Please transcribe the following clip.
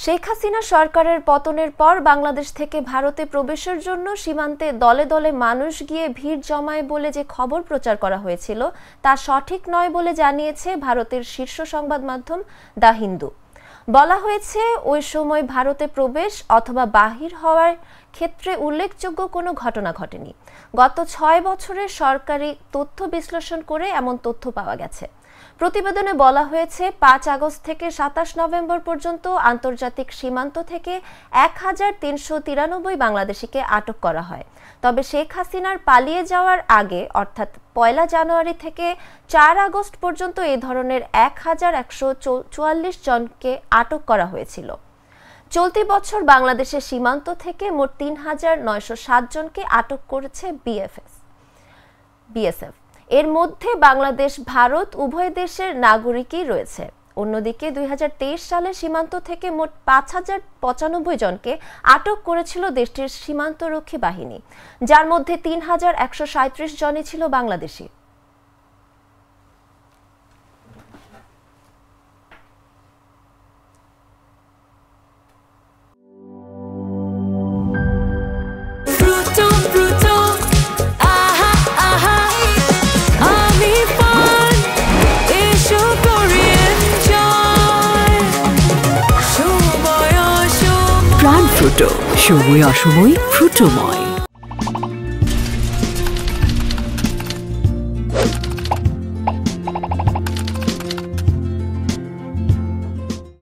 শেখ হাসিনা সরকারের পতনের পর বাংলাদেশ থেকে ভারতে প্রবেশের জন্য সীমান্তে দলে দলে মানুষ গিয়ে ভিড় জমায় বলে যে খবর প্রচার করা হয়েছিল তা সঠিক নয় বলে জানিয়েছে ভারতের শীর্ষ সংবাদ মাধ্যম দ্য হিন্দু। বলা হয়েছে ওই সময় ভারতে প্রবেশ অথবা বাহির হওয়ার ক্ষেত্রে উল্লেখযোগ্য কোনো ঘটনা ঘটেনি। গত 6 বছরের সরকারি তথ্য বিশ্লেষণ করে এমন তথ্য পাওয়া গেছে। প্রতিবেদনে বলা হয়েছে 5 আগস্ট থেকে 27 নভেম্বর পর্যন্ত আন্তর্জাতিক সীমান্ত থেকে 1393 বাংলাদেশিকে আটক করা হয়। তবে শেখ হাসিনার পালিয়ে যাওয়ার আগে অর্থাৎ 1 জানুয়ারি থেকে 4 আগস্ট পর্যন্ত এই ধরনের 1144 জনকে আটক করা হয়েছিল। চলতি বছর বাংলাদেশের সীমান্ত থেকে মোট 3907 জনকে আটক করেছে বিএসএফ। এর মধ্যে বাংলাদেশ ভারত উভয় দেশের নাগরিকই রয়েছে। অন্যদিকে 2023 সালে সীমান্ত থেকে মোট 5095 জনকে আটক করেছিল দেশটির সীমান্তরক্ষী বাহিনী, যার মধ্যে 3137 জনই ছিল বাংলাদেশি। প্রাণ ফ্রুটো, সময় অসময় ফ্রুটোময়।